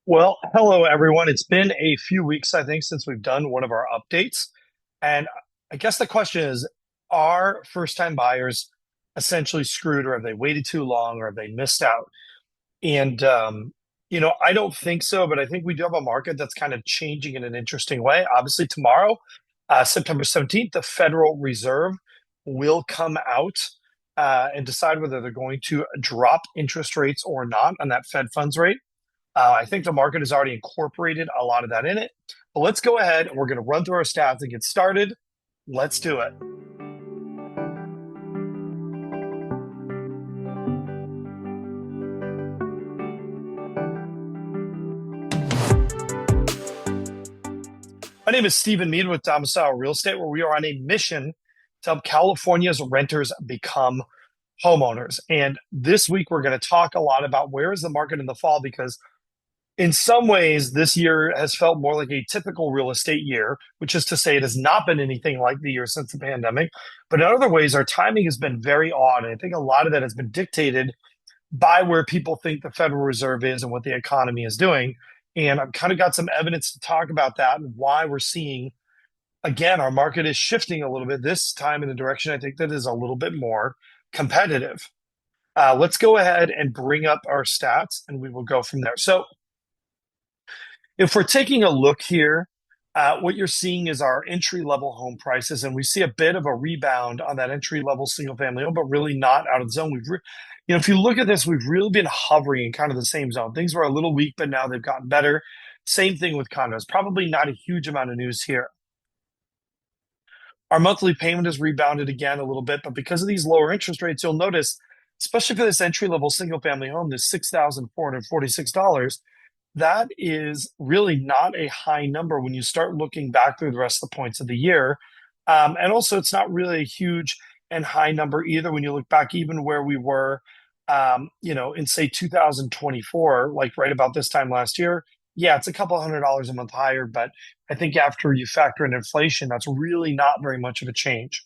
Well, hello everyone. It's been a few weeks, I think, since we've done one of our updates. And I guess the question is, are first-time buyers essentially screwed, or have they waited too long, or have they missed out? And I don't think so, but I think we do have a market that's kind of changing in an interesting way. Obviously, tomorrow, September 17th, the Federal Reserve will come out and decide whether they're going to drop interest rates or not on that Fed funds rate. I think the market has already incorporated a lot of that in it. But let's go ahead and we're going to run through our stats and get started. Let's do it. My name is Stephen Meade with Domicile Real Estate, where we are on a mission to help California's renters become homeowners. And this week, we're going to talk a lot about where is the market in the fall, because in some ways, this year has felt more like a typical real estate year, which is to say it has not been anything like the year since the pandemic. But in other ways, our timing has been very odd. And I think a lot of that has been dictated by where people think the Federal Reserve is and what the economy is doing. And I've kind of got some evidence to talk about that and why we're seeing, again, our market is shifting a little bit this time in a direction I think that is a little bit more competitive. Let's go ahead and bring up our stats and we will go from there. So if we're taking a look here, what you're seeing is our entry-level home prices, and we see a bit of a rebound on that entry-level single-family home, but really not out of the zone. If you look at this, we've really been hovering in kind of the same zone. Things were a little weak, but now they've gotten better. Same thing with condos. Probably not a huge amount of news here. Our monthly payment has rebounded again a little bit, but because of these lower interest rates, you'll notice, especially for this entry-level single-family home, this $6,446, that is really not a high number when you start looking back through the rest of the points of the year. And also, it's not really a huge and high number either when you look back, even where we were, in say 2024, like right about this time last year. Yeah, it's a couple $100 a month higher, but I think after you factor in inflation, that's really not very much of a change.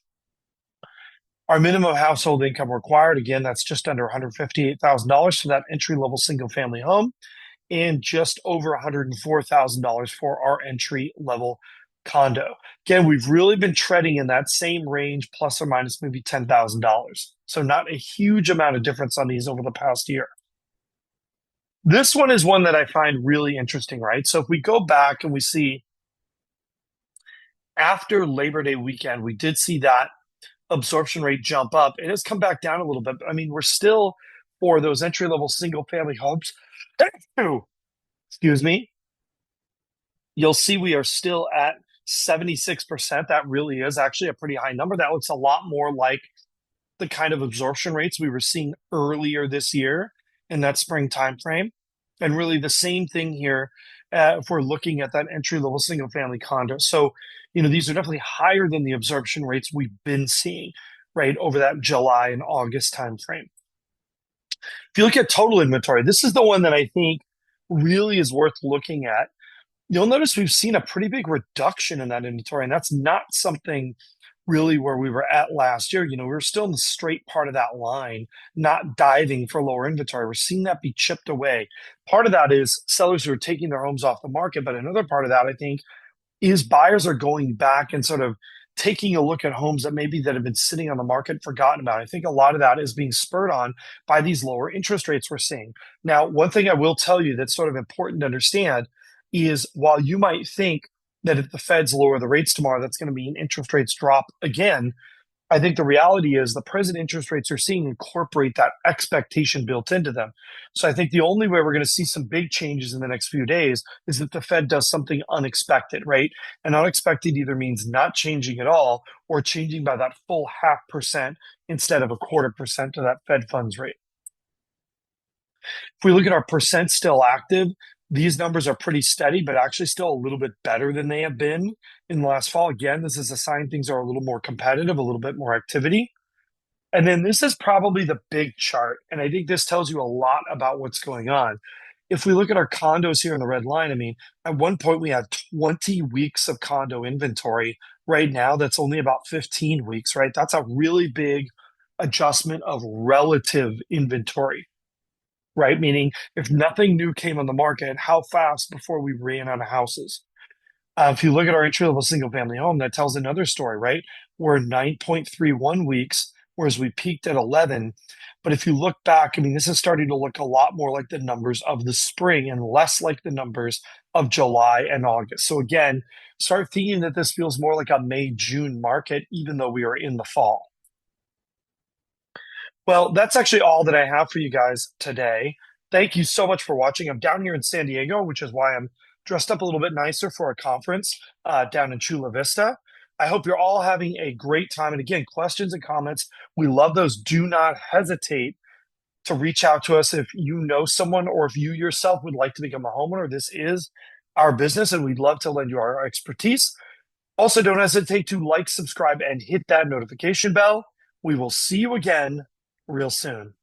Our minimum household income required, again, that's just under $158,000 for that entry-level single-family home, and just over $104,000 for our entry-level condo. Again, we've really been treading in that same range, plus or minus maybe $10,000. So not a huge amount of difference on these over the past year. This one is one that I find really interesting, right? So if we go back and we see after Labor Day weekend, we did see that absorption rate jump up. It has come back down a little bit. I mean, we're still, for those entry-level single-family homes, excuse me, you'll see we are still at 76%. That really is actually a pretty high number. That looks a lot more like the kind of absorption rates we were seeing earlier this year in that spring timeframe. And really the same thing here if we're looking at that entry-level single-family condo. So, these are definitely higher than the absorption rates we've been seeing, right, over that July and August timeframe. If you look at total inventory, this is the one that I think really is worth looking at. You'll notice we've seen a pretty big reduction in that inventory, and that's not something really where we were at last year. We were still in the straight part of that line, not diving for lower inventory. We're seeing that be chipped away. Part of that is sellers who are taking their homes off the market, but another part of that, I think, is buyers are going back and sort of taking a look at homes that have been sitting on the market, forgotten about. I think a lot of that is being spurred on by these lower interest rates we're seeing. Now, one thing I will tell you that's sort of important to understand is while you might think that if the Feds lower the rates tomorrow, that's going to mean interest rates drop again, I think the reality is the present interest rates you're seeing incorporate that expectation built into them. So I think the only way we're going to see some big changes in the next few days is that the Fed does something unexpected, right? And unexpected either means not changing at all or changing by that full 0.5% instead of 0.25% to that Fed funds rate. If we look at our percent still active, these numbers are pretty steady, but actually still a little bit better than they have been in the last fall. Again, this is a sign things are a little more competitive, a little bit more activity. And then this is probably the big chart. And I think this tells you a lot about what's going on. If we look at our condos here in the red line, I mean, at one point we had 20 weeks of condo inventory. Right now, that's only about 15 weeks, right? That's a really big adjustment of relative inventory. right? Meaning if nothing new came on the market, how fast before we ran out of houses? If you look at our entry level single family home, that tells another story, right? We're 9.31 weeks, whereas we peaked at 11. But if you look back, I mean, this is starting to look a lot more like the numbers of the spring and less like the numbers of July and August. So again, start thinking that this feels more like a May, June market, even though we are in the fall. Well, that's actually all that I have for you guys today. Thank you so much for watching. I'm down here in San Diego, which is why I'm dressed up a little bit nicer for a conference down in Chula Vista. I hope you're all having a great time. And again, questions and comments, we love those. Do not hesitate to reach out to us if you know someone or if you yourself would like to become a homeowner. This is our business, and we'd love to lend you our expertise. Also, don't hesitate to like, subscribe, and hit that notification bell. We will see you again real soon.